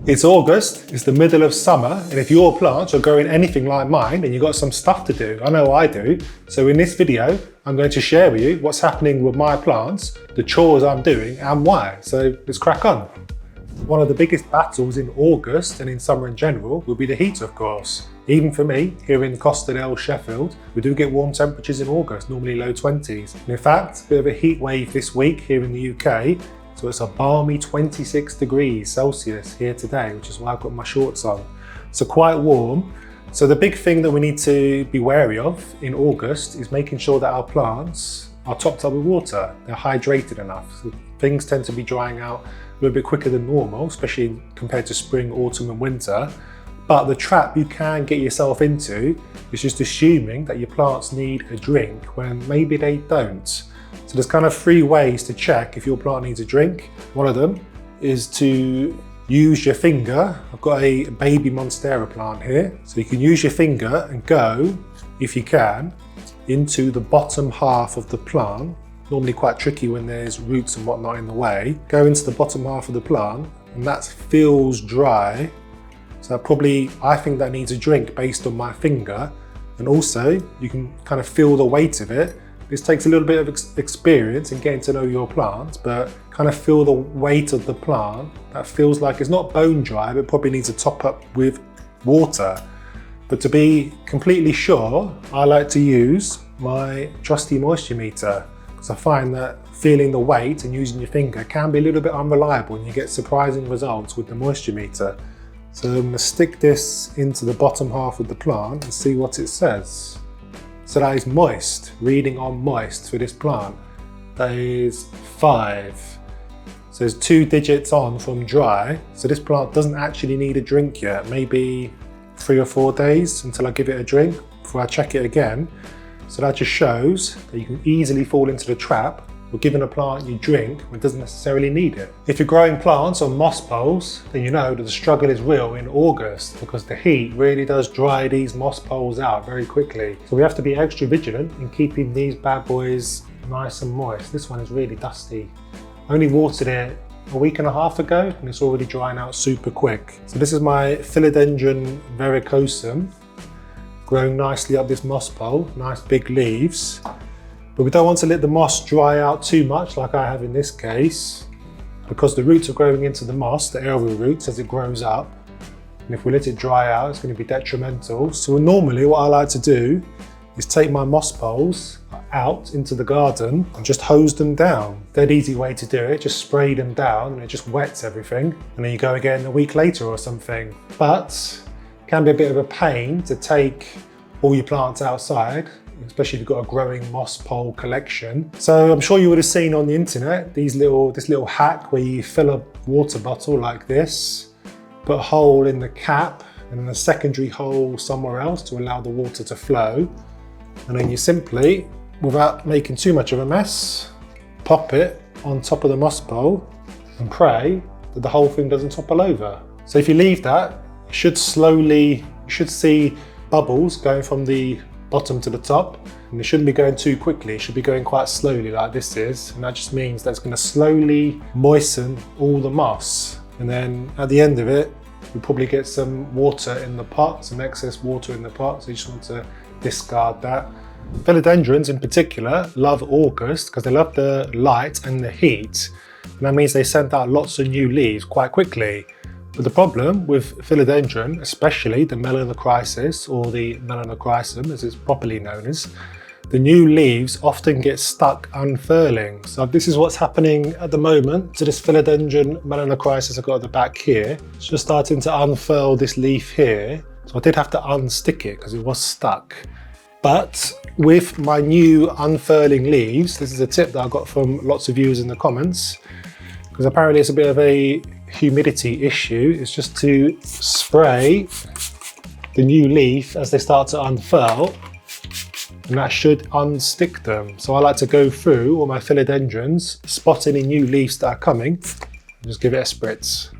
It's August, it's the middle of summer, and if your plants are growing anything like mine, then you've got some stuff to do. I know I do. So in this video, I'm going to share with you what's happening with my plants, the chores I'm doing, and why. So let's crack on. One of the biggest battles in August and in summer in general will be the heat, of course. Even for me, here in Costerdale, Sheffield, we do get warm temperatures in August, normally low 20s. And in fact, a bit of a heat wave this week here in the UK. So it's a balmy 26 degrees Celsius here today, which is why I've got my shorts on. So quite warm. So the big thing that we need to be wary of in August is making sure that our plants are topped up with water. They're hydrated enough. So things tend to be drying out a little bit quicker than normal, especially compared to spring, autumn and winter. But the trap you can get yourself into is just assuming that your plants need a drink when maybe they don't. So there's kind of 3 ways to check if your plant needs a drink. One of them is to use your finger. I've got a baby Monstera plant here. So you can use your finger and go, if you can, into the bottom half of the plant. Normally quite tricky when there's roots and whatnot in the way. Go into the bottom half of the plant and that feels dry. So I think that needs a drink based on my finger. And also you can kind of feel the weight of it. This takes a little bit of experience in getting to know your plant, but kind of feel the weight of the plant. That feels like it's not bone dry, but probably needs a top up with water. But to be completely sure, I like to use my trusty moisture meter because I find that feeling the weight and using your finger can be a little bit unreliable and you get surprising results with the moisture meter. So I'm going to stick this into the bottom half of the plant and see what it says. So that is moist, reading on moist for this plant. That is 5. So there's 2 digits on from dry. So this plant doesn't actually need a drink yet, maybe 3 or 4 days until I give it a drink before I check it again. So that just shows that you can easily fall into the trap of giving a plant you drink when it doesn't necessarily need it. If you're growing plants on moss poles, then you know that the struggle is real in August because the heat really does dry these moss poles out very quickly. So we have to be extra vigilant in keeping these bad boys nice and moist. This one is really dusty. I only watered it a week and a half ago and it's already drying out super quick. So this is my Philodendron verrucosum growing nicely up this moss pole, nice big leaves. But we don't want to let the moss dry out too much like I have in this case because the roots are growing into the moss, the aerial roots, as it grows up. And if we let it dry out, it's going to be detrimental. So normally what I like to do is take my moss poles out into the garden and just hose them down. Dead easy way to do it, just spray them down and it just wets everything. And then you go again a week later or something. But it can be a bit of a pain to take all your plants outside, especially if you've got a growing moss pole collection. So I'm sure you would have seen on the internet this little hack where you fill a water bottle like this, put a hole in the cap and then a secondary hole somewhere else to allow the water to flow. And then you simply, without making too much of a mess, pop it on top of the moss pole and pray that the whole thing doesn't topple over. So if you leave that, you should see bubbles going from the bottom to the top, and it shouldn't be going too quickly. It should be going quite slowly like this is, and that just means that it's going to slowly moisten all the moss. And then at the end of it, you'll probably get some water in the pot, some excess water in the pot, so you just want to discard that. Philodendrons in particular love August because they love the light and the heat, and that means they send out lots of new leaves quite quickly. But the problem with philodendron, especially the melanochrysis or the melanochrysum as it's properly known as, the new leaves often get stuck unfurling. So this is what's happening at the moment to this philodendron melanochrysis I've got at the back here. It's just starting to unfurl this leaf here. So I did have to unstick it because it was stuck. But with my new unfurling leaves, this is a tip that I got from lots of viewers in the comments, because apparently it's a bit of a humidity issue, is just to spray the new leaf as they start to unfurl, and that should unstick them. So I like to go through all my philodendrons, spot any new leaves that are coming, and just give it a spritz.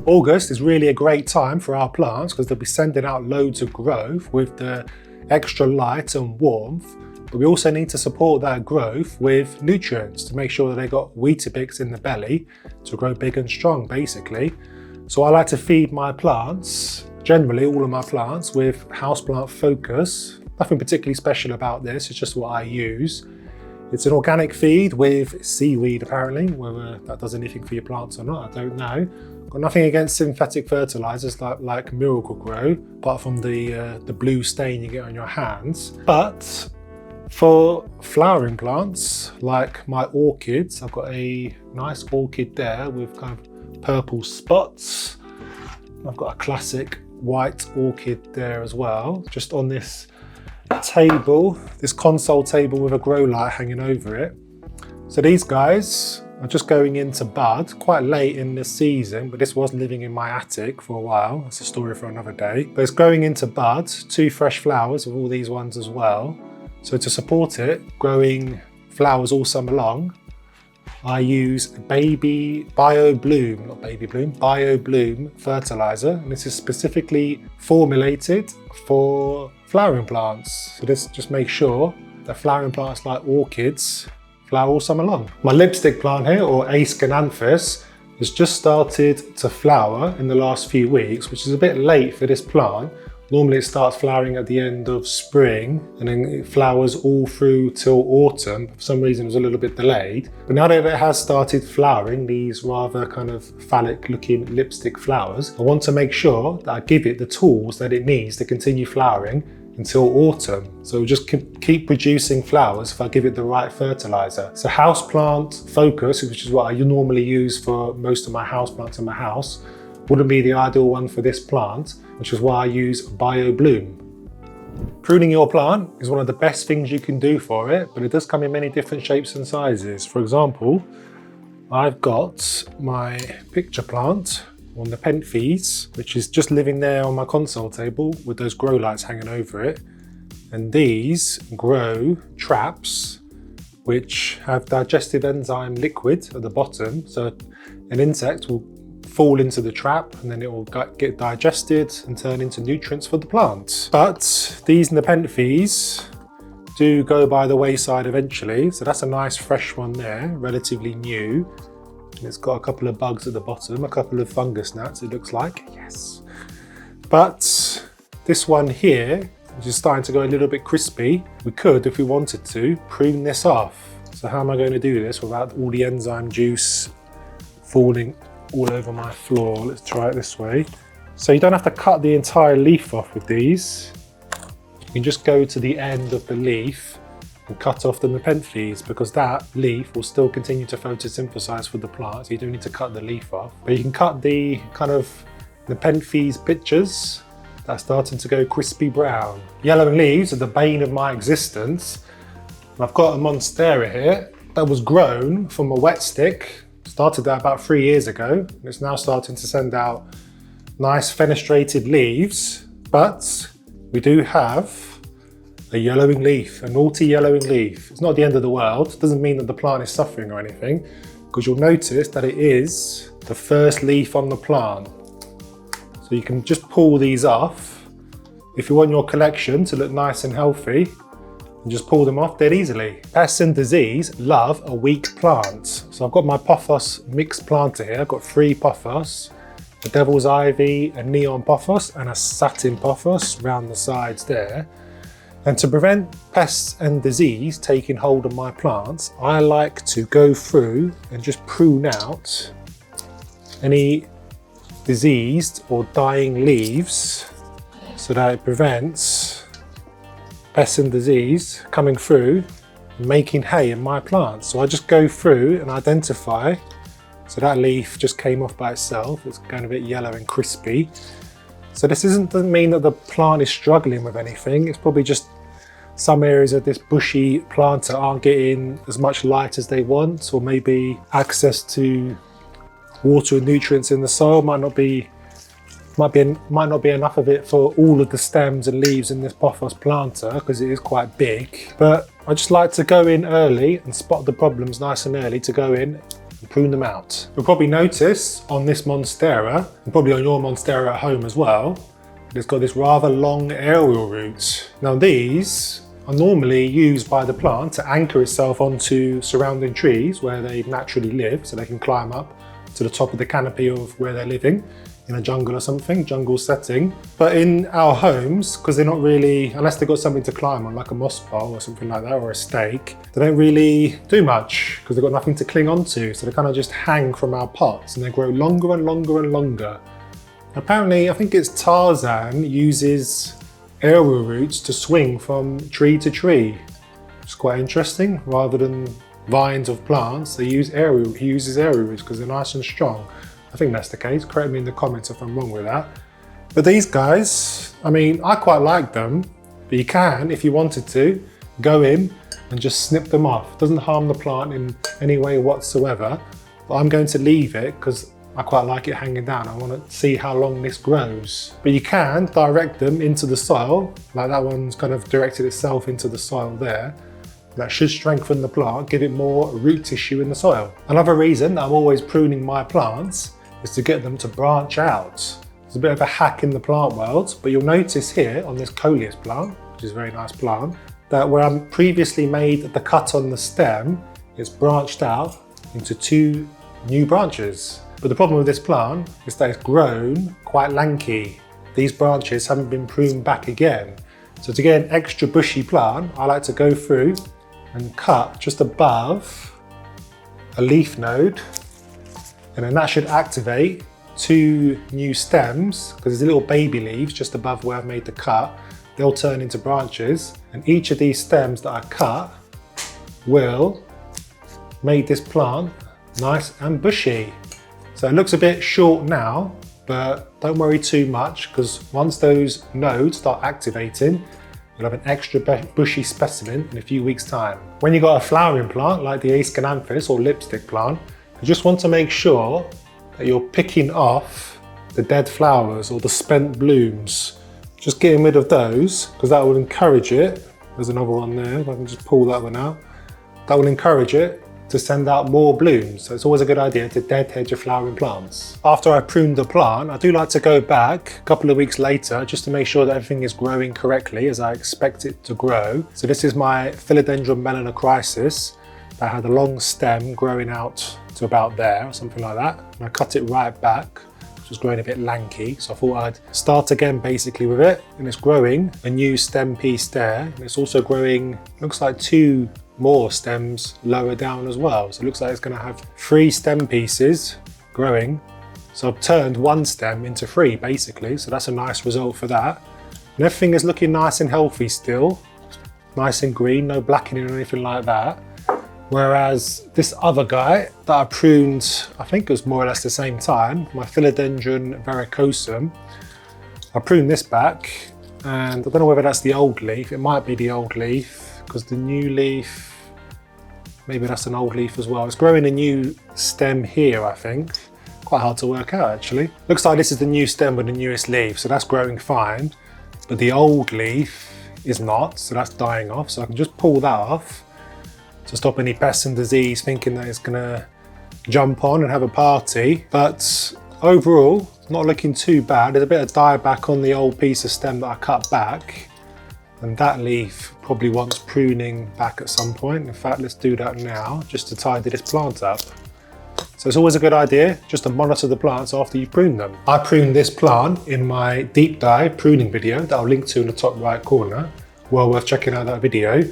August is really a great time for our plants because they'll be sending out loads of growth with the extra light and warmth, but we also need to support that growth with nutrients to make sure that they got Weetabix in the belly to grow big and strong basically. So I like to feed my plants, generally all of my plants, with houseplant Focus. Nothing particularly special about this, it's just what I use. It's an organic feed with seaweed apparently, whether that does anything for your plants or not, I don't know. Got nothing against synthetic fertilizers like Miracle-Gro, apart from the blue stain you get on your hands. But for flowering plants, like my orchids, I've got a nice orchid there with kind of purple spots. I've got a classic white orchid there as well, just on this table, this console table with a grow light hanging over it. So these guys are just going into bud quite late in the season, but this was living in my attic for a while. That's a story for another day. But it's going into bud, 2 fresh flowers with all these ones as well. So to support it, growing flowers all summer long, I use Bio Bloom fertilizer. And this is specifically formulated for flowering plants. So this just makes sure that flowering plants like orchids flower all summer long. My lipstick plant here, or Aescananthus, has just started to flower in the last few weeks, which is a bit late for this plant. Normally it starts flowering at the end of spring and then it flowers all through till autumn. For some reason it was a little bit delayed. But now that it has started flowering, these rather kind of phallic looking lipstick flowers, I want to make sure that I give it the tools that it needs to continue flowering until autumn. So just keep producing flowers if I give it the right fertilizer. So houseplant Focus, which is what I normally use for most of my houseplants in my house, wouldn't be the ideal one for this plant, which is why I use Bio Bloom. Pruning your plant is one of the best things you can do for it, but it does come in many different shapes and sizes. For example, I've got my picture plant on the Penthes, which is just living there on my console table with those grow lights hanging over it. And these grow traps which have digestive enzyme liquid at the bottom. So an insect will fall into the trap and then it will get digested and turn into nutrients for the plant. But these Nepenthes do go by the wayside eventually. So that's a nice fresh one there, relatively new. And it's got a couple of bugs at the bottom, a couple of fungus gnats it looks like, yes. But this one here, which is starting to go a little bit crispy, we could, if we wanted to, prune this off. So how am I going to do this without all the enzyme juice falling all over my floor? Let's try it this way. So you don't have to cut the entire leaf off with these. You can just go to the end of the leaf and cut off the Nepenthes, because that leaf will still continue to photosynthesize for the plant, so you don't need to cut the leaf off. But you can cut the kind of Nepenthes pictures that are starting to go crispy brown. Yellowing leaves are the bane of my existence. I've got a Monstera here that was grown from a wet stick. Started that about 3 years ago. It's now starting to send out nice fenestrated leaves, but we do have a yellowing leaf, a naughty yellowing leaf. It's not the end of the world. It doesn't mean that the plant is suffering or anything, because you'll notice that it is the first leaf on the plant. So you can just pull these off. If you want your collection to look nice and healthy, and just pull them off dead easily. Pests and disease love a weak plant. So I've got my Pothos mixed planter here. I've got 3 Pothos, a Devil's Ivy, a Neon Pothos, and a Satin Pothos around the sides there. And to prevent pests and disease taking hold of my plants, I like to go through and just prune out any diseased or dying leaves so that it prevents pests and disease coming through and making hay in my plants. So I just go through and identify. So that leaf just came off by itself. It's going a bit yellow and crispy. So this doesn't mean that the plant is struggling with anything. It's probably just some areas of this bushy planter aren't getting as much light as they want, or maybe access to water and nutrients in the soil might not be enough of it for all of the stems and leaves in this Pothos planter, because it is quite big. But I just like to go in early and spot the problems nice and early, to go in and prune them out. You'll probably notice on this Monstera, and probably on your Monstera at home as well, it's got this rather long aerial roots. Now these are normally used by the plant to anchor itself onto surrounding trees where they naturally live, so they can climb up to the top of the canopy of where they're living. in a jungle or something, jungle setting. But in our homes, because they're not really, unless they've got something to climb on, like a moss pile or something like that, or a stake, they don't really do much because they've got nothing to cling onto. So they kind of just hang from our pots and they grow longer and longer and longer. Apparently, I think it's Tarzan uses aerial roots to swing from tree to tree. It's quite interesting. Rather than vines of plants, he uses aerial roots because they're nice and strong. I think that's the case. Correct me in the comments if I'm wrong with that. But these guys, I mean, I quite like them, but you can, if you wanted to, go in and just snip them off. It doesn't harm the plant in any way whatsoever, but I'm going to leave it because I quite like it hanging down. I want to see how long this grows. But you can direct them into the soil, like that one's kind of directed itself into the soil there. That should strengthen the plant, give it more root tissue in the soil. Another reason that I'm always pruning my plants is to get them to branch out. It's a bit of a hack in the plant world, but you'll notice here on this coleus plant, which is a very nice plant, that where I previously made the cut on the stem, it's branched out into 2 new branches. But the problem with this plant is that it's grown quite lanky. These branches haven't been pruned back again. So to get an extra bushy plant, I like to go through and cut just above a leaf node, and then that should activate 2 new stems, because there's little baby leaves just above where I've made the cut. They'll turn into branches, and each of these stems that I cut will make this plant nice and bushy. So it looks a bit short now, but don't worry too much, because once those nodes start activating, you'll have an extra bushy specimen in a few weeks' time. When you've got a flowering plant like the Aescananthus or lipstick plant, you just want to make sure that you're picking off the dead flowers or the spent blooms. Just getting rid of those, because that will encourage it. There's another one there, if I can just pull that one out. That will encourage it to send out more blooms. So it's always a good idea to deadhead your flowering plants. After I pruned the plant, I do like to go back a couple of weeks later just to make sure that everything is growing correctly as I expect it to grow. So this is my Philodendron melanocrisis that had a long stem growing out to about there or something like that. And I cut it right back, which was growing a bit lanky. So I thought I'd start again basically with it. And it's growing a new stem piece there. And it's also growing, looks like 2 more stems lower down as well. So it looks like it's going to have 3 stem pieces growing. So I've turned 1 stem into 3 basically. So that's a nice result for that. And everything is looking nice and healthy still. Nice and green, no blackening or anything like that. Whereas this other guy that I pruned, I think it was more or less the same time, my Philodendron verrucosum, I pruned this back, and I don't know whether that's the old leaf. It might be the old leaf, because the new leaf, maybe that's an old leaf as well. It's growing a new stem here, I think. Quite hard to work out actually. Looks like this is the new stem with the newest leaf, so that's growing fine. But the old leaf is not, so that's dying off. So I can just pull that off to stop any pests and disease thinking that it's gonna jump on and have a party. But overall, not looking too bad. There's a bit of dieback on the old piece of stem that I cut back. And that leaf probably wants pruning back at some point. In fact, let's do that now, just to tidy this plant up. So it's always a good idea just to monitor the plants after you prune them. I pruned this plant in my deep dive pruning video that I'll link to in the top right corner. Well worth checking out that video.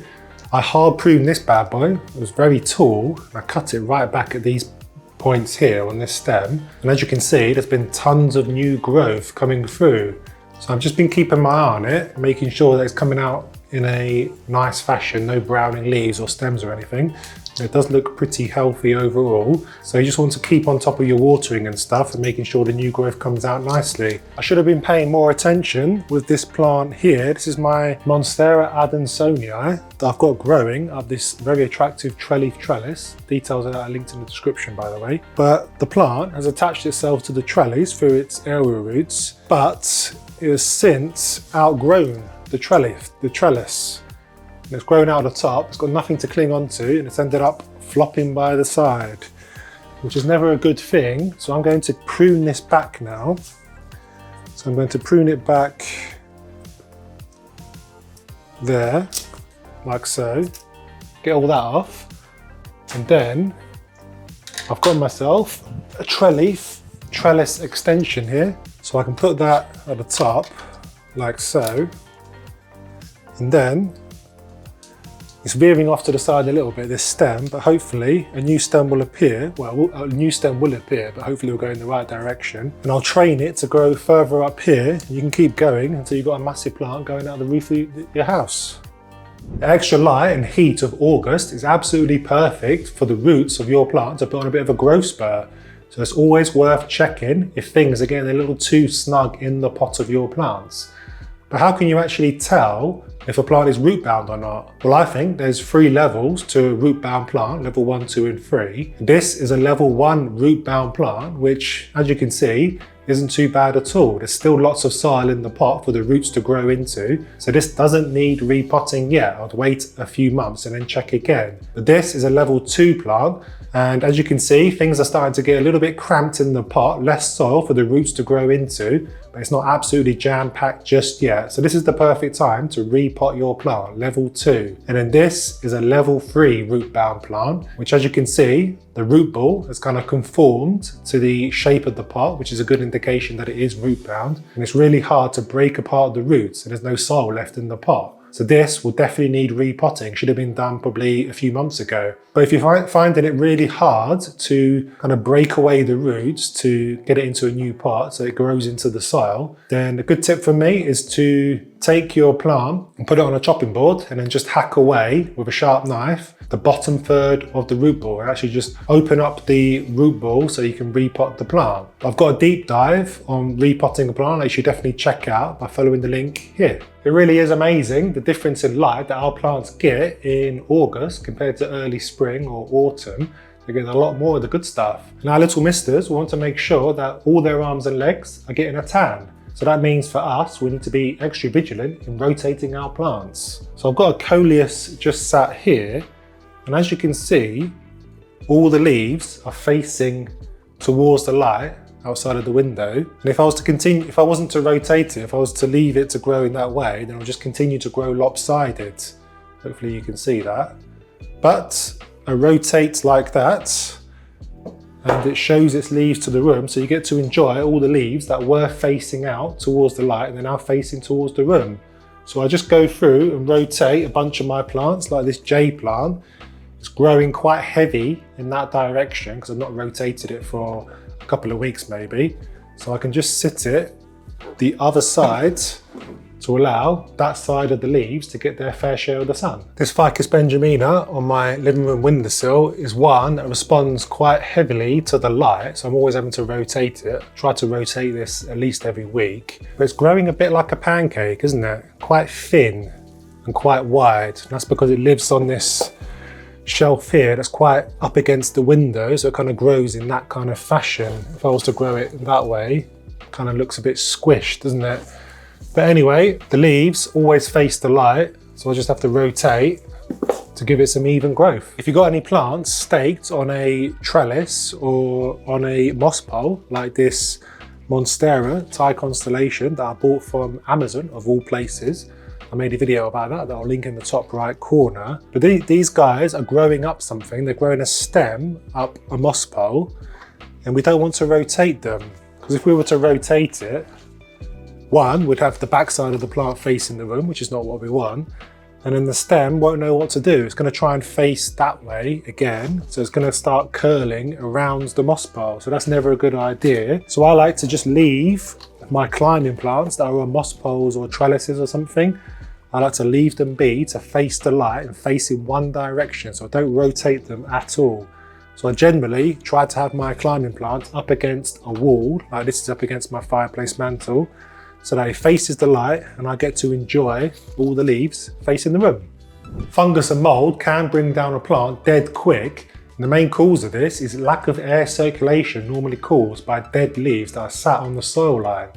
I hard pruned this bad boy. It was very tall. I cut it right back at these points here on this stem. And as you can see, there's been tons of new growth coming through. So I've just been keeping my eye on it, making sure that it's coming out in a nice fashion, no browning leaves or stems or anything. It does look pretty healthy overall. So you just want to keep on top of your watering and stuff and making sure the new growth comes out nicely. I should have been paying more attention with this plant here. This is my Monstera adansonii that I've got growing up this very attractive trellis trellis. Details of that are linked in the description, by the way. But the plant has attached itself to the trellis through its aerial roots, but it has since outgrown the trellis. And it's grown out of the top, it's got nothing to cling onto, and it's ended up flopping by the side, which is never a good thing. So I'm going to prune this back now. So I'm going to prune it back there, like so. Get all that off. And then I've got myself a trellis trellis extension here. So I can put that at the top, like so. And then it's veering off to the side a little bit, this stem, but hopefully a new stem will appear. Well, a new stem will appear, but hopefully it'll go in the right direction. And I'll train it to grow further up here. You can keep going until you've got a massive plant going out the roof of your house. The extra light and heat of August is absolutely perfect for the roots of your plant to put on a bit of a growth spurt. So it's always worth checking if things are getting a little too snug in the pot of your plants. But how can you actually tell if a plant is root bound or not? Well, I think there's 3 levels to a root bound plant, level 1, 2 and 3. This is a level 1 root bound plant, which as you can see, isn't too bad at all. There's still lots of soil in the pot for the roots to grow into. So this doesn't need repotting yet. I'd wait a few months and then check again. But this is a level 2 plant. And as you can see, things are starting to get a little bit cramped in the pot, less soil for the roots to grow into, but it's not absolutely jam-packed just yet. So this is the perfect time to repot your plant, level 2. And then this is a level 3 root bound plant, which as you can see, the root ball has kind of conformed to the shape of the pot, which is a good indication that it is root bound. And it's really hard to break apart the roots and there's no soil left in the pot. So this will definitely need repotting. Should have been done probably a few months ago. But if you're finding it really hard to kind of break away the roots to get it into a new pot so it grows into the soil, then a good tip for me is to take your plant and put it on a chopping board and then just hack away with a sharp knife the bottom third of the root ball and actually just open up the root ball so you can repot the plant. I've got a deep dive on repotting a plant that you should definitely check out by following the link here. It really is amazing the difference in light that our plants get in August compared to early spring or autumn. They get a lot more of the good stuff. And our little misters want to make sure that all their arms and legs are getting a tan. So that means for us, we need to be extra vigilant in rotating our plants. So I've got a coleus just sat here, and as you can see, all the leaves are facing towards the light outside of the window. And if I was to continue, if I wasn't to rotate it, if I was to leave it to grow in that way, then it'll just continue to grow lopsided. Hopefully you can see that. But I rotate like that, and it shows its leaves to the room, so you get to enjoy all the leaves that were facing out towards the light and they're now facing towards the room. So I just go through and rotate a bunch of my plants, like this jade plant. It's growing quite heavy in that direction because I've not rotated it for a couple of weeks maybe. So I can just sit it the other side to allow that side of the leaves to get their fair share of the sun. This Ficus benjamina on my living room windowsill is one that responds quite heavily to the light, so I'm always having to rotate it. Try to rotate this at least every week. But it's growing a bit like a pancake, isn't it? Quite thin and quite wide. And that's because it lives on this shelf here that's quite up against the window, so it kind of grows in that kind of fashion. If I was to grow it that way, it kind of looks a bit squished, doesn't it? But anyway, the leaves always face the light, so I just have to rotate to give it some even growth. If you've got any plants staked on a trellis or on a moss pole, like this Monstera Thai constellation that I bought from Amazon of all places, I made a video about that I'll link in the top right corner. But these guys are growing up something. They're growing a stem up a moss pole, and we don't want to rotate them, because if we were to rotate it, one, we'd have the backside of the plant facing the room, which is not what we want. And then the stem won't know what to do. It's going to try and face that way again. So it's going to start curling around the moss pole. So that's never a good idea. So I like to just leave my climbing plants that are on moss poles or trellises or something. I like to leave them be to face the light and face in one direction. So I don't rotate them at all. So I generally try to have my climbing plants up against a wall, like this is up against my fireplace mantle, so that it faces the light and I get to enjoy all the leaves facing the room. Fungus and mold can bring down a plant dead quick. And the main cause of this is lack of air circulation, normally caused by dead leaves that are sat on the soil line.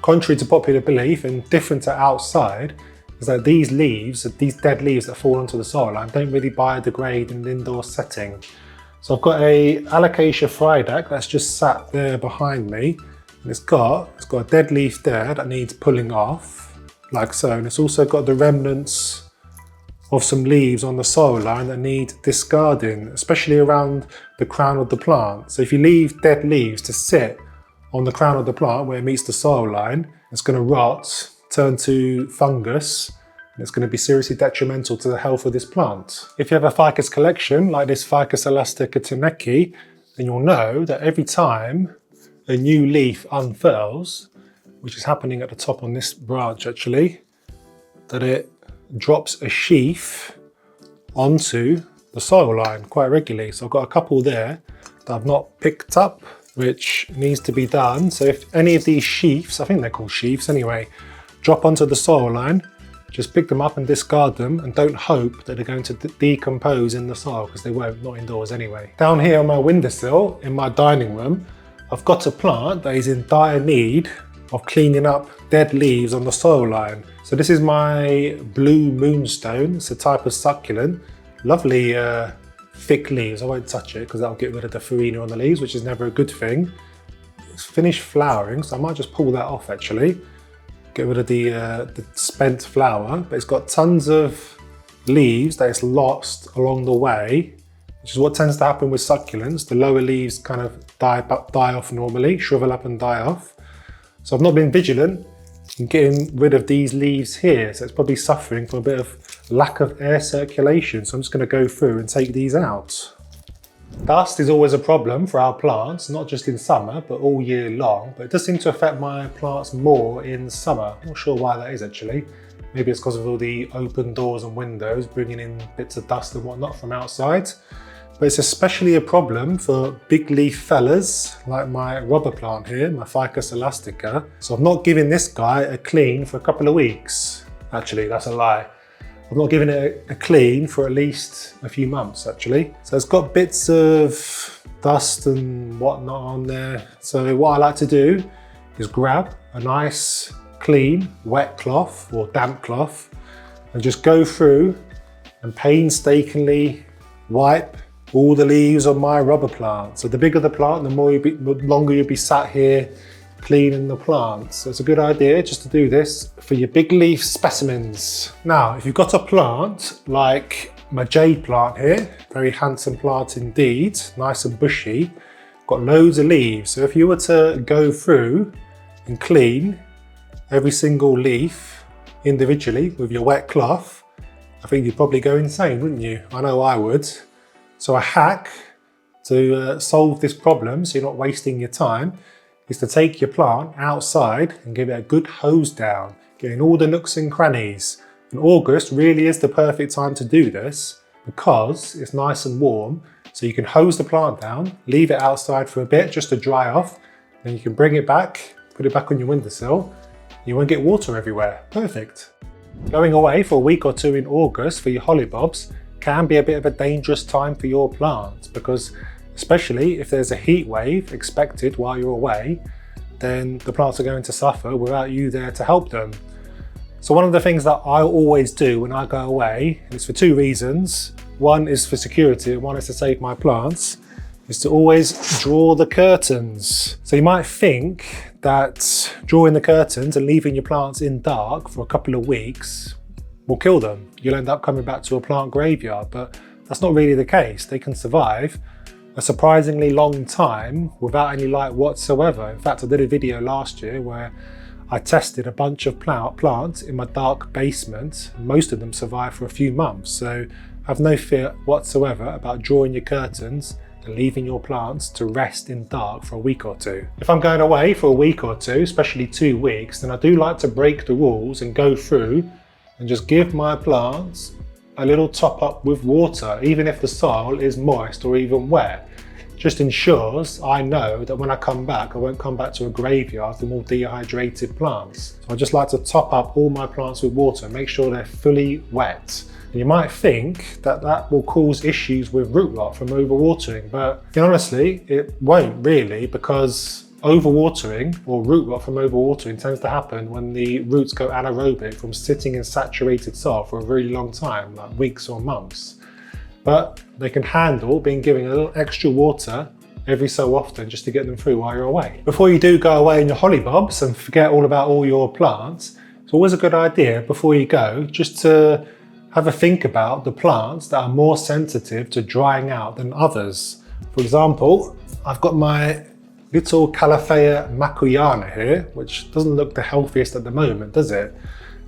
Contrary to popular belief and different to outside, is that these leaves, these dead leaves that fall onto the soil line, don't really biodegrade in an indoor setting. So I've got a Alocasia frydac that's just sat there behind me. And it's got a dead leaf there that needs pulling off, like so. And it's also got the remnants of some leaves on the soil line that need discarding, especially around the crown of the plant. So if you leave dead leaves to sit on the crown of the plant where it meets the soil line. It's going to rot, turn to fungus, and it's going to be seriously detrimental to the health of this plant. If you have a ficus collection like this Ficus elastica teneki, then you'll know that every time a new leaf unfurls, which is happening at the top on this branch actually, that it drops a sheath onto the soil line quite regularly. So I've got a couple there that I've not picked up, which needs to be done. So if any of these sheaths, I think they're called sheaths anyway, drop onto the soil line, just pick them up and discard them, and don't hope that they're going to decompose in the soil, because they won't, not indoors anyway. Down here on my windowsill in my dining room, I've got a plant that is in dire need of cleaning up dead leaves on the soil line. So this is my blue moonstone. It's a type of succulent. Lovely thick leaves. I won't touch it because that'll get rid of the farina on the leaves, which is never a good thing. It's finished flowering, so I might just pull that off actually. Get rid of the spent flower, but it's got tons of leaves that it's lost along the way, which is what tends to happen with succulents. The lower leaves kind of die off normally, shrivel up and die off. So I've not been vigilant in getting rid of these leaves here, so it's probably suffering from a bit of lack of air circulation. So I'm just going to go through and take these out. Dust is always a problem for our plants, not just in summer, but all year long. But it does seem to affect my plants more in summer. I'm not sure why that is actually. Maybe it's because of all the open doors and windows bringing in bits of dust and whatnot from outside. But it's especially a problem for big leaf fellas like my rubber plant here, my Ficus elastica. So I've not given this guy a clean for a couple of weeks. Actually, that's a lie. I've not given it a clean for at least a few months actually. So it's got bits of dust and whatnot on there. So what I like to do is grab a nice clean wet cloth or damp cloth and just go through and painstakingly wipe all the leaves on my rubber plant. So the bigger the plant, the longer you'll be sat here cleaning the plant. So it's a good idea just to do this for your big leaf specimens. Now, if you've got a plant like my jade plant here, very handsome plant indeed, nice and bushy, got loads of leaves. So if you were to go through and clean every single leaf individually with your wet cloth, I think you'd probably go insane, wouldn't you? I know I would. So a hack to solve this problem, so you're not wasting your time, is to take your plant outside and give it a good hose down, getting all the nooks and crannies. And August really is the perfect time to do this because it's nice and warm, so you can hose the plant down, leave it outside for a bit just to dry off, then you can bring it back, put it back on your windowsill. You won't get water everywhere. Perfect. Going away for a week or two in August for your hollybobs can be a bit of a dangerous time for your plants, because especially if there's a heat wave expected while you're away, then the plants are going to suffer without you there to help them. So one of the things that I always do when I go away, and it's for two reasons. One is for security and one is to save my plants, is to always draw the curtains. So you might think that drawing the curtains and leaving your plants in dark for a couple of weeks will kill them. You'll end up coming back to a plant graveyard, but that's not really the case. They can survive a surprisingly long time without any light whatsoever. In fact, I did a video last year where I tested a bunch of plants in my dark basement. Most of them survived for a few months, so have no fear whatsoever about drawing your curtains and leaving your plants to rest in dark for a week or two. If I'm going away for a week or two, especially 2 weeks, then I do like to break the rules and go through and just give my plants a little top up with water, even if the soil is moist or even wet. Just ensures I know that when I come back, I won't come back to a graveyard for more dehydrated plants. So I just like to top up all my plants with water and make sure they're fully wet. And you might think that that will cause issues with root rot from overwatering, but honestly, it won't really, because overwatering or root rot from overwatering tends to happen when the roots go anaerobic from sitting in saturated soil for a really long time, like weeks or months. But they can handle being given a little extra water every so often just to get them through while you're away. Before you do go away in your hollybobs and forget all about all your plants, it's always a good idea before you go just to have a think about the plants that are more sensitive to drying out than others. For example, I've got my little Calafea macuyana here, which doesn't look the healthiest at the moment, does it?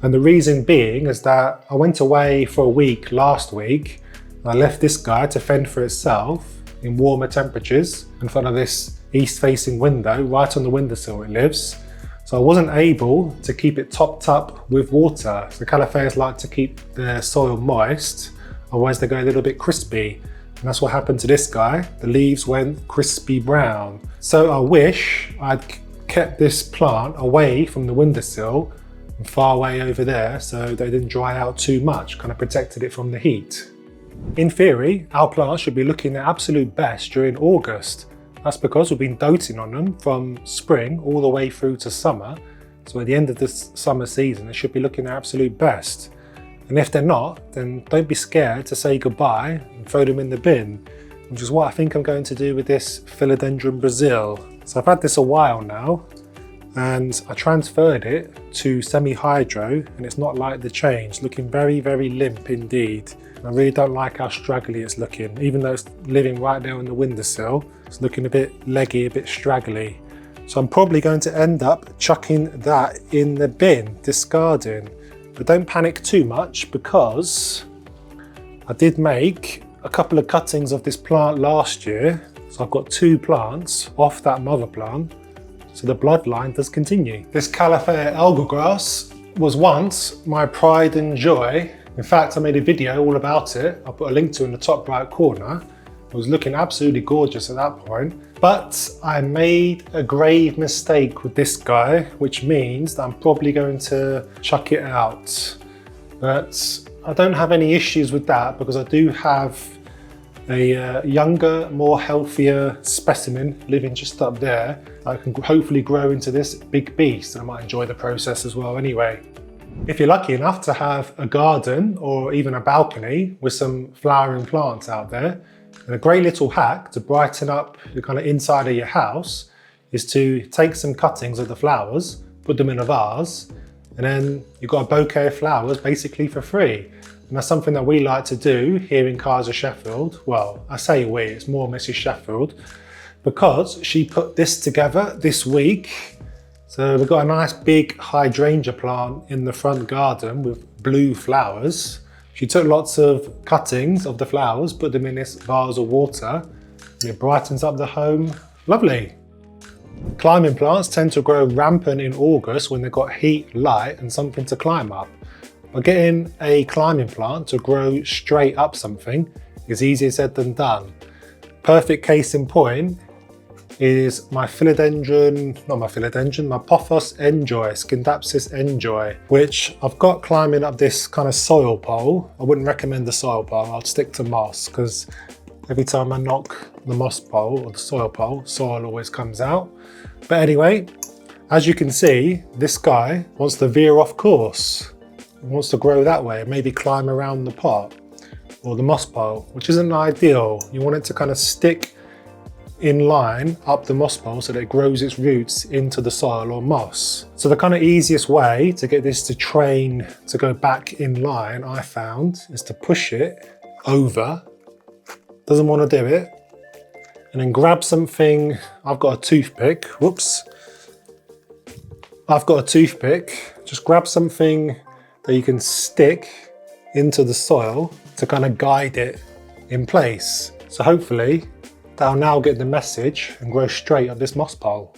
And the reason being is that I went away for a week last week. I left this guy to fend for itself in warmer temperatures in front of this east-facing window. Right on the windowsill it lives. So I wasn't able to keep it topped up with water. So Calafeas like to keep their soil moist, otherwise they go a little bit crispy. And that's what happened to this guy. The leaves went crispy brown. So I wish I'd kept this plant away from the windowsill and far away over there so they didn't dry out too much, kind of protected it from the heat. In theory, our plants should be looking their absolute best during August. That's because we've been doting on them from spring all the way through to summer. So at the end of this summer season, they should be looking their absolute best. And if they're not, then don't be scared to say goodbye and throw them in the bin, which is what I think I'm going to do with this Philodendron Brazil. So I've had this a while now, and I transferred it to semi-hydro, and it's not like the change, looking very, very limp indeed. I really don't like how straggly it's looking, even though it's living right there on the windowsill. It's looking a bit leggy, a bit straggly. So I'm probably going to end up chucking that in the bin, discarding. But don't panic too much, because I did make a couple of cuttings of this plant last year. So I've got 2 plants off that mother plant. So the bloodline does continue. This Calafea alga grass was once my pride and joy. In fact, I made a video all about it. I'll put a link to it in the top right corner. It was looking absolutely gorgeous at that point. But I made a grave mistake with this guy, which means that I'm probably going to chuck it out. But I don't have any issues with that, because I do have a younger, more healthier specimen living just up there. I can hopefully grow into this big beast. I might enjoy the process as well anyway. If you're lucky enough to have a garden or even a balcony with some flowering plants out there, then a great little hack to brighten up the kind of inside of your house is to take some cuttings of the flowers, put them in a vase, and then you've got a bouquet of flowers basically for free. And that's something that we like to do here in Kaiser Sheffield. Well, I say we, it's more Mrs. Sheffield, because she put this together this week. So we've got a nice big hydrangea plant in the front garden with blue flowers. She took lots of cuttings of the flowers, put them in this vase of water, and it brightens up the home. Lovely. Climbing plants tend to grow rampant in August when they've got heat, light, and something to climb up. But getting a climbing plant to grow straight up something is easier said than done. Perfect case in point is my Pothos Enjoy, Scindapsus Enjoy, which I've got climbing up this kind of soil pole. I wouldn't recommend the soil pole, I'd stick to moss, because every time I knock the moss pole or the soil pole, soil always comes out. But anyway, as you can see, this guy wants to veer off course. He wants to grow that way, maybe climb around the pot or the moss pole, which isn't ideal. You want it to kind of stick in line up the moss pole so that it grows its roots into the soil or moss. So the kind of easiest way to get this to train to go back in line, I found, is to push it over. Doesn't want to do it. And then grab something. I've got a toothpick. Whoops. I've got a toothpick. Just grab something that you can stick into the soil to kind of guide it in place. So hopefully they'll now get the message and grow straight up this moss pole.